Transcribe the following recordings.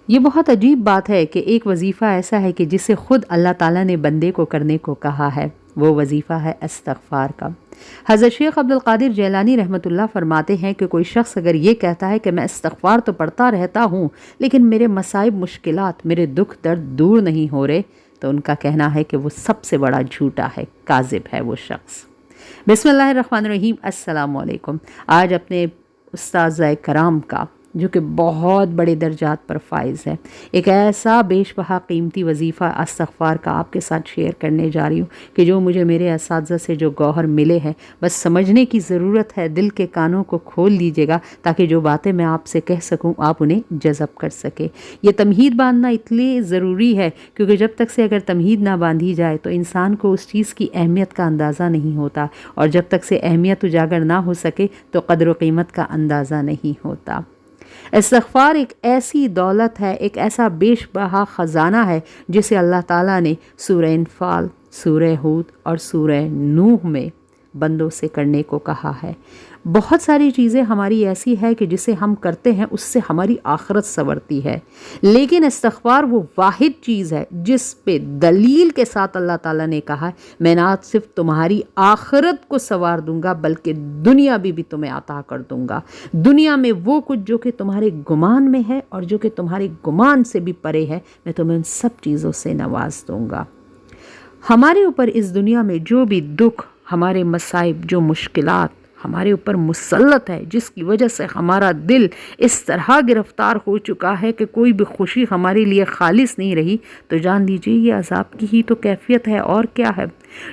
یہ بہت عجیب بات ہے کہ ایک وظیفہ ایسا ہے کہ جسے خود اللہ تعالیٰ نے بندے کو کرنے کو کہا ہے، وہ وظیفہ ہے استغفار کا۔ حضرت شیخ عبد القادر جیلانی رحمۃ اللہ فرماتے ہیں کہ کوئی شخص اگر یہ کہتا ہے کہ میں استغفار تو پڑھتا رہتا ہوں لیکن میرے مصائب مشکلات، میرے دکھ درد دور نہیں ہو رہے، تو ان کا کہنا ہے کہ وہ سب سے بڑا جھوٹا ہے، کاذب ہے وہ شخص۔ بسم اللہ الرحمن الرحیم۔ السلام علیکم۔ آج اپنے استاذہ کرام کا جو کہ بہت بڑے درجات پر فائز ہے، ایک ایسا بیش بہا قیمتی وظیفہ استغفار کا آپ کے ساتھ شیئر کرنے جا رہی ہوں کہ جو مجھے میرے اساتذہ سے جو گوہر ملے ہیں، بس سمجھنے کی ضرورت ہے۔ دل کے کانوں کو کھول لیجیے گا تاکہ جو باتیں میں آپ سے کہہ سکوں آپ انہیں جذب کر سکے۔ یہ تمہید باندھنا اس لیے ضروری ہے کیونکہ جب تک سے اگر تمہید نہ باندھی جائے تو انسان کو اس چیز کی اہمیت کا اندازہ نہیں ہوتا، اور جب تک سے اہمیت اجاگر نہ ہو سکے تو قدر و قیمت کا اندازہ نہیں ہوتا۔ استغفار ایک ایسی دولت ہے، ایک ایسا بیش بہا خزانہ ہے جسے اللہ تعالیٰ نے سورہ انفال، سورہ ہود اور سورہ نوح میں بندوں سے کرنے کو کہا ہے۔ بہت ساری چیزیں ہماری ایسی ہے کہ جسے ہم کرتے ہیں اس سے ہماری آخرت سنورتی ہے، لیکن استغفار وہ واحد چیز ہے جس پہ دلیل کے ساتھ اللہ تعالیٰ نے کہا ہے میں نہ صرف تمہاری آخرت کو سنوار دوں گا بلکہ دنیا بھی تمہیں عطا کر دوں گا۔ دنیا میں وہ کچھ جو کہ تمہارے گمان میں ہے اور جو کہ تمہارے گمان سے بھی پرے ہے، میں تمہیں ان سب چیزوں سے نواز دوں گا۔ ہمارے اوپر اس دنیا میں جو بھی دکھ، ہمارے مصائب، جو مشکلات ہمارے اوپر مسلط ہے، جس کی وجہ سے ہمارا دل اس طرح گرفتار ہو چکا ہے کہ کوئی بھی خوشی ہمارے لیے خالص نہیں رہی، تو جان لیجیے یہ عذاب کی ہی تو کیفیت ہے، اور کیا ہے۔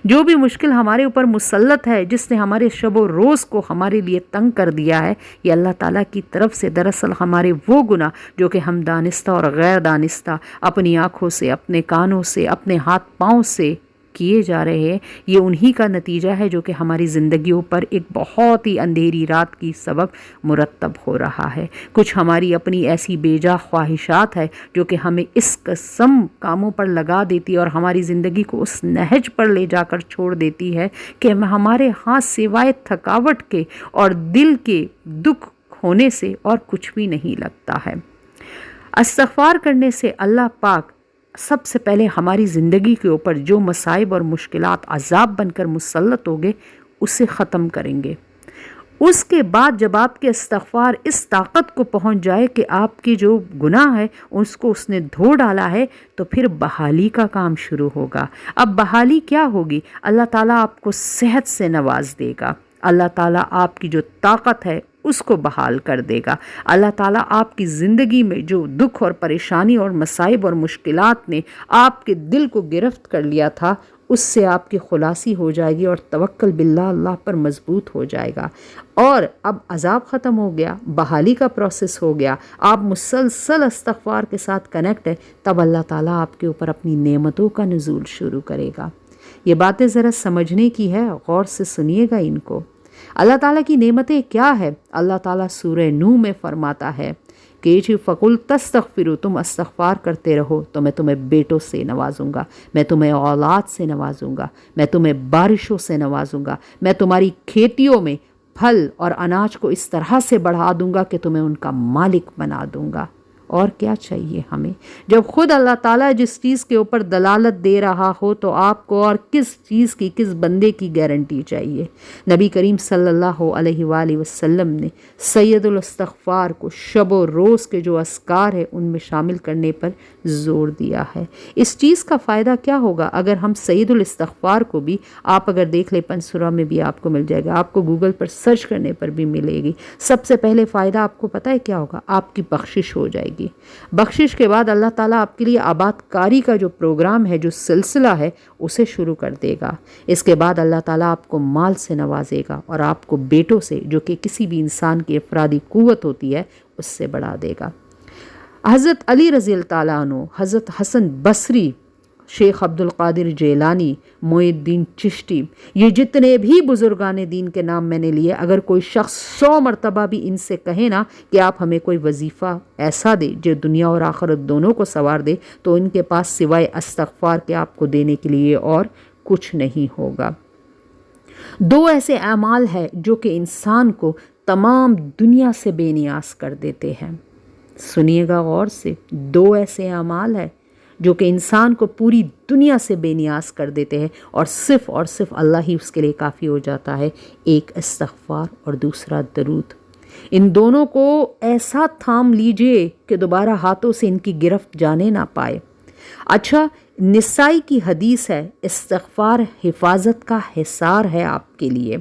جو بھی مشکل ہمارے اوپر مسلط ہے، جس نے ہمارے شب و روز کو ہمارے لیے تنگ کر دیا ہے، یہ اللہ تعالیٰ کی طرف سے دراصل ہمارے وہ گناہ جو کہ ہم دانستہ اور غیر دانستہ اپنی آنکھوں سے، اپنے کانوں سے، اپنے ہاتھ پاؤں سے کیے جا رہے ہیں، یہ انہی کا نتیجہ ہے جو کہ ہماری زندگیوں پر ایک بہت ہی اندھیری رات کی سبب مرتب ہو رہا ہے۔ کچھ ہماری اپنی ایسی بیجا خواہشات ہے جو کہ ہمیں اس قسم کاموں پر لگا دیتی اور ہماری زندگی کو اس نہج پر لے جا کر چھوڑ دیتی ہے کہ ہمارے ہاں سوائے تھکاوٹ کے اور دل کے دکھ ہونے سے اور کچھ بھی نہیں لگتا ہے۔ استغفار کرنے سے اللہ پاک سب سے پہلے ہماری زندگی کے اوپر جو مصائب اور مشکلات عذاب بن کر مسلط ہوگے اسے ختم کریں گے۔ اس کے بعد جب آپ کے استغفار اس طاقت کو پہنچ جائے کہ آپ کی جو گناہ ہے اس کو اس نے دھو ڈالا ہے، تو پھر بحالی کا کام شروع ہوگا۔ اب بحالی کیا ہوگی؟ اللہ تعالیٰ آپ کو صحت سے نواز دے گا، اللہ تعالیٰ آپ کی جو طاقت ہے اس کو بحال کر دے گا، اللہ تعالیٰ آپ کی زندگی میں جو دکھ اور پریشانی اور مصائب اور مشکلات نے آپ کے دل کو گرفت کر لیا تھا اس سے آپ کی خلاصی ہو جائے گی اور توکل باللہ اللہ پر مضبوط ہو جائے گا۔ اور اب عذاب ختم ہو گیا، بحالی کا پروسیس ہو گیا، آپ مسلسل استغفار کے ساتھ کنیکٹ ہے، تب اللہ تعالیٰ آپ کے اوپر اپنی نعمتوں کا نزول شروع کرے گا۔ یہ باتیں ذرا سمجھنے کی ہے، غور سے سنیے گا ان کو۔ اللہ تعالیٰ کی نعمتیں کیا ہے؟ اللہ تعالیٰ سورہ نوح میں فرماتا ہے کہ فَقُلْ تَسْتَغْفِرُوا، تم استغفار کرتے رہو تو میں تمہیں بیٹوں سے نوازوں گا، میں تمہیں اولاد سے نوازوں گا، میں تمہیں بارشوں سے نوازوں گا، میں تمہاری کھیتیوں میں پھل اور اناج کو اس طرح سے بڑھا دوں گا کہ تمہیں ان کا مالک بنا دوں گا۔ اور کیا چاہیے ہمیں؟ جب خود اللہ تعالیٰ جس چیز کے اوپر دلالت دے رہا ہو تو آپ کو اور کس چیز کی، کس بندے کی گارنٹی چاہیے؟ نبی کریم صلی اللہ علیہ وآلہ وسلم نے سید الاستغفار کو شب و روز کے جو اذکار ہے ان میں شامل کرنے پر زور دیا ہے۔ اس چیز کا فائدہ کیا ہوگا اگر ہم سید الاستغفار کو بھی، آپ اگر دیکھ لیں پنسورا میں بھی آپ کو مل جائے گا، آپ کو گوگل پر سرچ کرنے پر بھی ملے گی، سب سے پہلے فائدہ آپ کو پتہ ہے کیا ہوگا؟ آپ کی بخشش ہو جائے گی۔ بخشش کے بعد اللہ تعالیٰ آپ کے لیے آباد کاری کا جو پروگرام ہے، جو سلسلہ ہے، اسے شروع کر دے گا۔ اس کے بعد اللہ تعالیٰ آپ کو مال سے نوازے گا اور آپ کو بیٹوں سے، جو کہ کسی بھی انسان کی افرادی قوت ہوتی ہے، اس سے بڑھا دے گا۔ حضرت علی رضی اللہ تعالیٰ عنہ، حضرت حسن بصری، شیخ عبد القادر جیلانی، معین الدین چشتی، یہ جتنے بھی بزرگان دین کے نام میں نے لیے، اگر کوئی شخص 100 مرتبہ بھی ان سے کہے نا کہ آپ ہمیں کوئی وظیفہ ایسا دے جو دنیا اور آخرت دونوں کو سنوار دے، تو ان کے پاس سوائے استغفار کے آپ کو دینے کے لیے اور کچھ نہیں ہوگا۔ 2 ایسے اعمال ہیں جو کہ انسان کو تمام دنیا سے بے نیاز کر دیتے ہیں۔ سنیے گا غور سے، 2 ایسے اعمال ہیں جو کہ انسان کو پوری دنیا سے بے نیاز کر دیتے ہیں اور صرف اللہ ہی اس کے لیے کافی ہو جاتا ہے، ایک استغفار اور دوسرا درود۔ ان دونوں کو ایسا تھام لیجئے کہ دوبارہ ہاتھوں سے ان کی گرفت جانے نہ پائے۔ اچھا، نسائی کی حدیث ہے، استغفار حفاظت کا حصار ہے آپ کے لیے،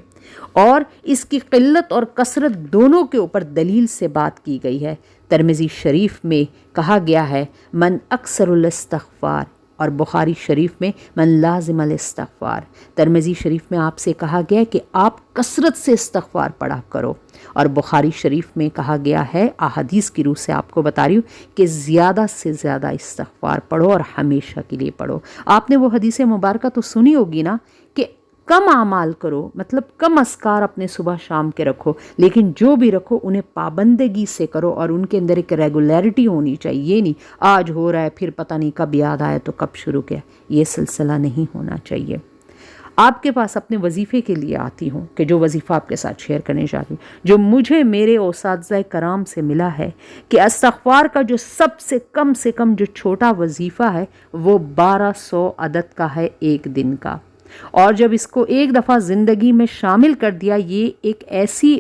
اور اس کی قلت اور کثرت دونوں کے اوپر دلیل سے بات کی گئی ہے۔ ترمذی شریف میں کہا گیا ہے من اکثر الاستغفار، اور بخاری شریف میں من لازم الاستغفار۔ ترمذی شریف میں آپ سے کہا گیا کہ آپ کثرت سے استغفار پڑھا کرو، اور بخاری شریف میں کہا گیا ہے، احادیث کی روح سے آپ کو بتا رہی ہوں کہ زیادہ سے زیادہ استغفار پڑھو اور ہمیشہ کے لیے پڑھو۔ آپ نے وہ حدیث مبارکہ تو سنی ہوگی نا کہ کم اعمال کرو، مطلب کم اذکار اپنے صبح شام کے رکھو، لیکن جو بھی رکھو انہیں پابندگی سے کرو، اور ان کے اندر ایک ریگولیرٹی ہونی چاہیے۔ یہ نہیں آج ہو رہا ہے پھر پتہ نہیں کب یاد آیا تو کب شروع کیا، یہ سلسلہ نہیں ہونا چاہیے۔ آپ کے پاس اپنے وظیفے کے لیے آتی ہوں کہ جو وظیفہ آپ کے ساتھ شیئر کرنے چاہتی ہوں، جو مجھے میرے اساتذہ کرام سے ملا ہے کہ استغفار کا جو سب سے کم جو چھوٹا وظیفہ ہے وہ 1200 عدد کا ہے ایک دن کا، اور جب اس کو ایک دفعہ زندگی میں شامل کر دیا، یہ ایک ایسی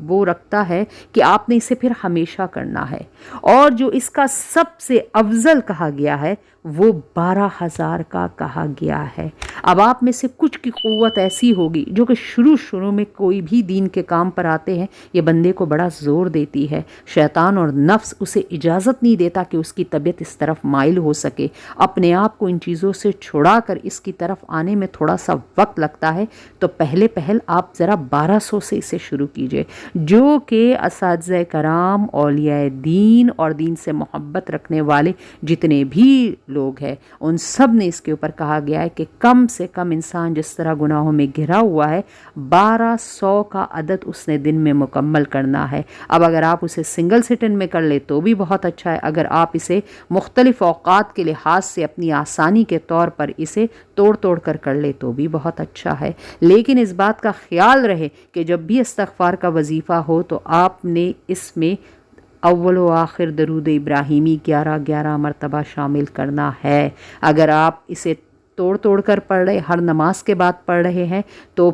وہ رکھتا ہے کہ آپ نے اسے پھر ہمیشہ کرنا ہے۔ اور جو اس کا سب سے افضل کہا گیا ہے وہ 12,000 کا کہا گیا ہے۔ اب آپ میں سے کچھ کی قوت ایسی ہوگی جو کہ شروع میں کوئی بھی دین کے کام پر آتے ہیں، یہ بندے کو بڑا زور دیتی ہے، شیطان اور نفس اسے اجازت نہیں دیتا کہ اس کی طبیعت اس طرف مائل ہو سکے۔ اپنے آپ کو ان چیزوں سے چھڑا کر اس کی طرف آنے میں تھوڑا سا وقت لگتا ہے، تو پہل آپ ذرا 1200 سے اسے شروع کیجئے، جو کہ اساتذہ کرام، اولیاء دین اور دین سے محبت رکھنے والے جتنے بھی لوگ ہیں ان سب نے اس کے اوپر کہا گیا ہے کہ کم سے کم انسان جس طرح گناہوں میں گھرا ہوا ہے 1200 کا عدد اس نے دن میں مکمل کرنا ہے۔ اب اگر آپ اسے سنگل سٹن میں کر لے تو بھی بہت اچھا ہے، اگر آپ اسے مختلف اوقات کے لحاظ سے اپنی آسانی کے طور پر اسے توڑ کر لے تو بھی بہت اچھا ہے۔ لیکن اس بات کا خیال رہے کہ جب بھی استغفار کا وظیفہ ہو تو آپ نے اس میں اول و آخر درود ابراہیمی 11 مرتبہ شامل کرنا ہے۔ اگر آپ اسے توڑ کر پڑھ رہے، ہر نماز کے بعد پڑھ رہے ہیں، تو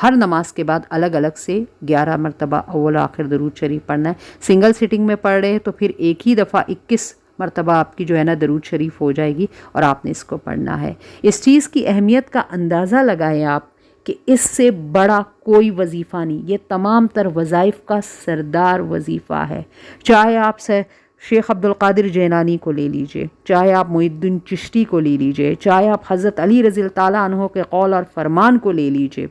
ہر نماز کے بعد الگ سے 11 مرتبہ اول و آخر درود شریف پڑھنا ہے۔ سنگل سٹنگ میں پڑھ رہے ہیں تو پھر ایک ہی دفعہ 21 مرتبہ آپ کی جو ہے نا درود شریف ہو جائے گی، اور آپ نے اس کو پڑھنا ہے۔ اس چیز کی اہمیت کا اندازہ لگائیں آپ کہ اس سے بڑا کوئی وظیفہ نہیں، یہ تمام تر وظائف کا سردار وظیفہ ہے۔ چاہے آپ سے شیخ عبد القادر جیلانی کو لے لیجئے، چاہے آپ محی الدین چشتی کو لے لیجئے، چاہے آپ حضرت علی رضی اللہ تعالیٰ عنہ کے قول اور فرمان کو لے لیجئے،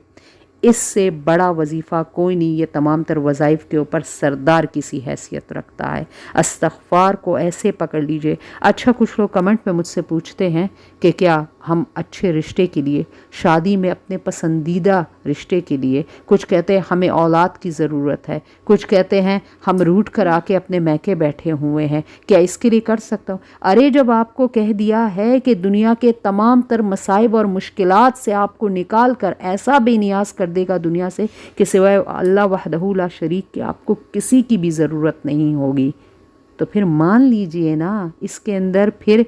اس سے بڑا وظیفہ کوئی نہیں، یہ تمام تر وظائف کے اوپر سردار کسی حیثیت رکھتا ہے۔ استغفار کو ایسے پکڑ لیجئے۔ اچھا، کچھ لوگ کمنٹ میں مجھ سے پوچھتے ہیں کہ کیا ہم اچھے رشتے کے لیے، شادی میں اپنے پسندیدہ رشتے کے لیے، کچھ کہتے ہیں ہمیں اولاد کی ضرورت ہے، کچھ کہتے ہیں ہم روٹ کر آ کے اپنے میکے بیٹھے ہوئے ہیں، کیا اس کے لیے کر سکتا ہوں؟ ارے جب آپ کو کہہ دیا ہے کہ دنیا کے تمام تر مصائب اور مشکلات سے آپ کو نکال کر ایسا بے نیاز کر دے گا دنیا سے کہ سوائے اللہ وحدہ لا شریک کے آپ کو کسی کی بھی ضرورت نہیں ہوگی، تو پھر مان لیجئے نا، اس کے اندر پھر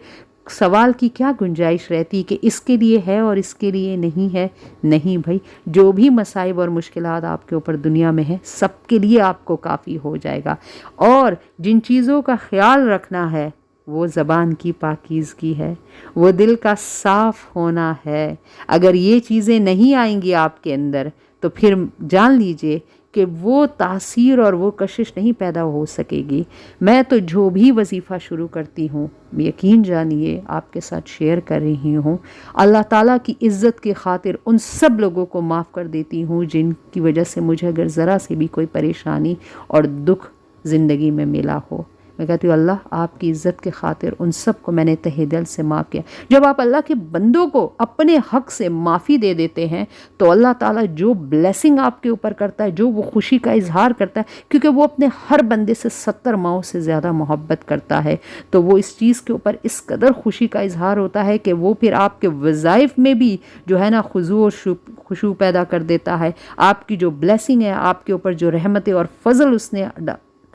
سوال کی کیا گنجائش رہتی کہ اس کے لیے ہے اور اس کے لیے نہیں ہے؟ نہیں بھائی، جو بھی مصائب اور مشکلات آپ کے اوپر دنیا میں ہے سب کے لیے آپ کو کافی ہو جائے گا۔ اور جن چیزوں کا خیال رکھنا ہے وہ زبان کی پاکیزگی ہے، وہ دل کا صاف ہونا ہے۔ اگر یہ چیزیں نہیں آئیں گی آپ کے اندر تو پھر جان لیجئے کہ وہ تاثیر اور وہ کشش نہیں پیدا ہو سکے گی۔ میں تو جو بھی وظیفہ شروع کرتی ہوں، یقین جانیے آپ کے ساتھ شیئر کر رہی ہوں، اللہ تعالیٰ کی عزت کی خاطر ان سب لوگوں کو معاف کر دیتی ہوں جن کی وجہ سے مجھے اگر ذرا سے بھی کوئی پریشانی اور دکھ زندگی میں ملا ہو۔ میں کہتی ہوں اللہ آپ کی عزت کے خاطر ان سب کو میں نے تہہ دل سے معاف کیا۔ جب آپ اللہ کے بندوں کو اپنے حق سے معافی دے دیتے ہیں تو اللہ تعالیٰ جو بلیسنگ آپ کے اوپر کرتا ہے، جو وہ خوشی کا اظہار کرتا ہے، کیونکہ وہ اپنے ہر بندے سے 70 ماؤں سے زیادہ محبت کرتا ہے، تو وہ اس چیز کے اوپر اس قدر خوشی کا اظہار ہوتا ہے کہ وہ پھر آپ کے وظائف میں بھی جو ہے نا خضوع اور خشوع پیدا کر دیتا ہے۔ آپ کی جو بلیسنگ ہے، آپ کے اوپر جو رحمت اور فضل اس نے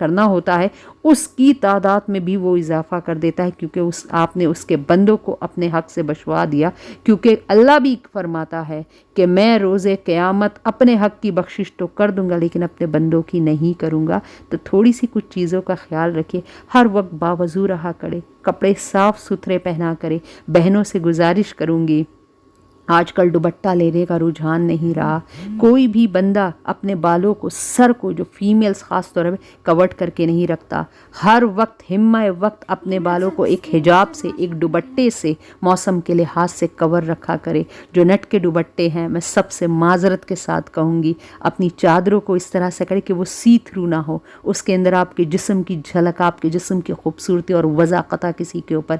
کرنا ہوتا ہے اس کی تعداد میں بھی وہ اضافہ کر دیتا ہے، کیونکہ آپ نے اس کے بندوں کو اپنے حق سے بچوا دیا، کیونکہ اللہ بھی فرماتا ہے کہ میں روز قیامت اپنے حق کی بخشش تو کر دوں گا لیکن اپنے بندوں کی نہیں کروں گا۔ تو تھوڑی سی کچھ چیزوں کا خیال رکھے، ہر وقت باوضو رہا کرے، کپڑے صاف ستھرے پہنا کرے۔ بہنوں سے گزارش کروں گی، آج کل دوپٹہ لینے کا رجحان نہیں رہا، کوئی بھی بندہ اپنے بالوں کو، سر کو، جو فیمیلز خاص طور پہ کورڈ کر کے نہیں رکھتا، ہر وقت ہمہ وقت اپنے بالوں کو ایک حجاب سے، ایک دوپٹے سے موسم کے لحاظ سے کور رکھا کرے۔ جو نٹ کے دوپٹے ہیں، میں سب سے معذرت کے ساتھ کہوں گی، اپنی چادروں کو اس طرح سے کرے کہ وہ سی تھرو نہ ہو، اس کے اندر آپ کے جسم کی جھلک، آپ کے جسم کی خوبصورتی اور وضاقتہ کسی کے اوپر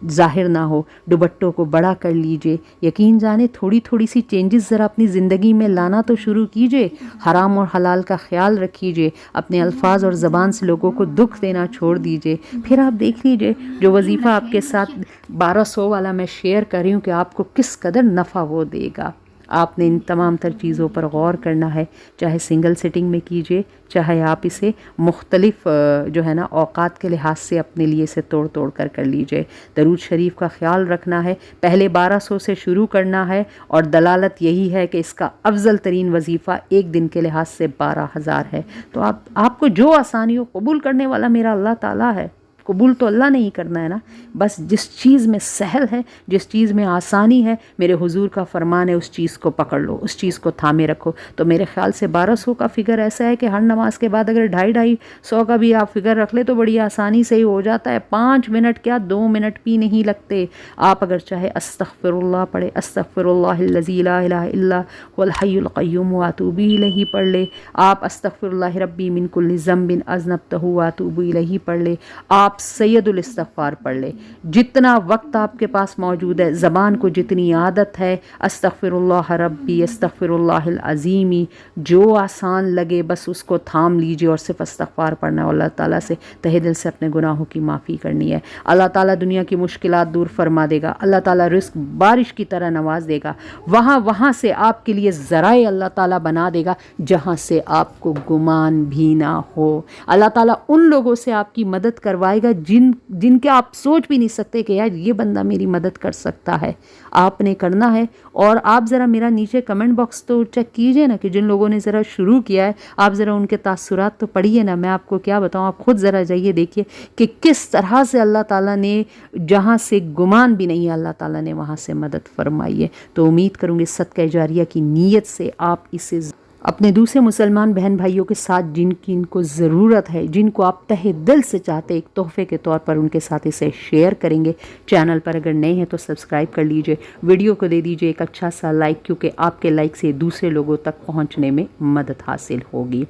ظاہر نہ ہو۔ دوپٹوں کو بڑا کر لیجئے، یقین جانے تھوڑی سی چینجز ذرا اپنی زندگی میں لانا تو شروع کیجئے، حرام اور حلال کا خیال رکھیجئے، اپنے الفاظ اور زبان سے لوگوں کو دکھ دینا چھوڑ دیجئے۔ پھر آپ دیکھ لیجئے جو وظیفہ آپ کے ساتھ 1200 والا میں شیئر کر رہی ہوں کہ آپ کو کس قدر نفع وہ دے گا۔ آپ نے ان تمام تر چیزوں پر غور کرنا ہے، چاہے سنگل سٹنگ میں کیجئے، چاہے آپ اسے مختلف جو ہے نا اوقات کے لحاظ سے اپنے لیے سے توڑ کر لیجئے۔ درود شریف کا خیال رکھنا ہے، پہلے 1200 سے شروع کرنا ہے، اور دلالت یہی ہے کہ اس کا افضل ترین وظیفہ ایک دن کے لحاظ سے 12,000 ہے۔ تو آپ کو جو آسانی ہو، قبول کرنے والا میرا اللہ تعالیٰ ہے، قبول تو اللہ نے ہی کرنا ہے نا، بس جس چیز میں سہل ہے، جس چیز میں آسانی ہے، میرے حضور کا فرمان ہے اس چیز کو پکڑ لو، اس چیز کو تھامے رکھو۔ تو میرے خیال سے 1200 کا فگر ایسا ہے کہ ہر نماز کے بعد اگر 250 کا بھی آپ فگر رکھ لے تو بڑی آسانی سے ہی ہو جاتا ہے، 5 منٹ کیا 2 منٹ بھی نہیں لگتے۔ آپ اگر چاہے استغفر اللہ پڑھے، استغفر اللہ الذی لا الہ الا هو الحی القیوم واتوب الیہ پڑھ لے، آپ استغفر اللہ ربی من کل ذنب اذنبتہ واتوب الیہ پڑھ لے، آپ سید الاستغفار پڑھ لے، جتنا وقت آپ کے پاس موجود ہے، زبان کو جتنی عادت ہے، استغفر اللہ ربی، استغفر اللہ العظیمی، جو آسان لگے بس اس کو تھام لیجئے اور صرف استغفار پڑھنا ہے، اللہ تعالیٰ سے تہہ دل سے اپنے گناہوں کی معافی کرنی ہے۔ اللہ تعالیٰ دنیا کی مشکلات دور فرما دے گا، اللہ تعالیٰ رزق بارش کی طرح نواز دے گا، وہاں سے آپ کے لیے ذرائع اللہ تعالیٰ بنا دے گا جہاں سے آپ کو گمان بھی نہ ہو۔ اللہ تعالیٰ ان لوگوں سے آپ کی مدد کروائے گا جن کے آپ سوچ بھی نہیں سکتے کہ یار یہ بندہ میری مدد کر سکتا ہے۔ آپ نے کرنا ہے، اور آپ ذرا میرا نیچے کمنٹ باکس تو چیک کیجئے نا کہ جن لوگوں نے ذرا شروع کیا ہے، آپ ذرا ان کے تاثرات تو پڑھیے نا، میں آپ کو کیا بتاؤں، آپ خود ذرا جائیے دیکھیے کہ کس طرح سے اللہ تعالیٰ نے جہاں سے گمان بھی نہیں ہے اللہ تعالیٰ نے وہاں سے مدد فرمائی ہے۔ تو امید کروں گی صدقہ جاریہ کی نیت سے آپ اسے اپنے دوسرے مسلمان بہن بھائیوں کے ساتھ جن کی ان کو ضرورت ہے، جن کو آپ تہہ دل سے چاہتے ایک تحفے کے طور پر، ان کے ساتھ اسے شیئر کریں گے۔ چینل پر اگر نئے ہیں تو سبسکرائب کر لیجئے، ویڈیو کو دے دیجئے ایک اچھا سا لائک، کیونکہ آپ کے لائک سے دوسرے لوگوں تک پہنچنے میں مدد حاصل ہوگی۔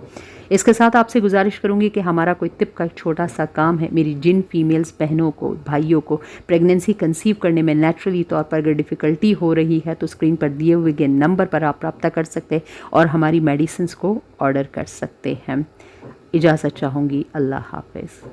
اس کے ساتھ آپ سے گزارش کروں گی کہ ہمارا کوئی طب کا ایک چھوٹا سا کام ہے، میری جن فیمیلز بہنوں کو، بھائیوں کو پریگننسی کنسیو کرنے میں نیچرلی طور پر اگر ڈیفیکلٹی ہو رہی ہے تو اسکرین پر دیے ہوئے گئے نمبر پر آپ رابطہ کر سکتے ہیں اور ہماری میڈیسنز کو آرڈر کر سکتے ہیں۔ اجازت چاہوں گی، اللہ حافظ۔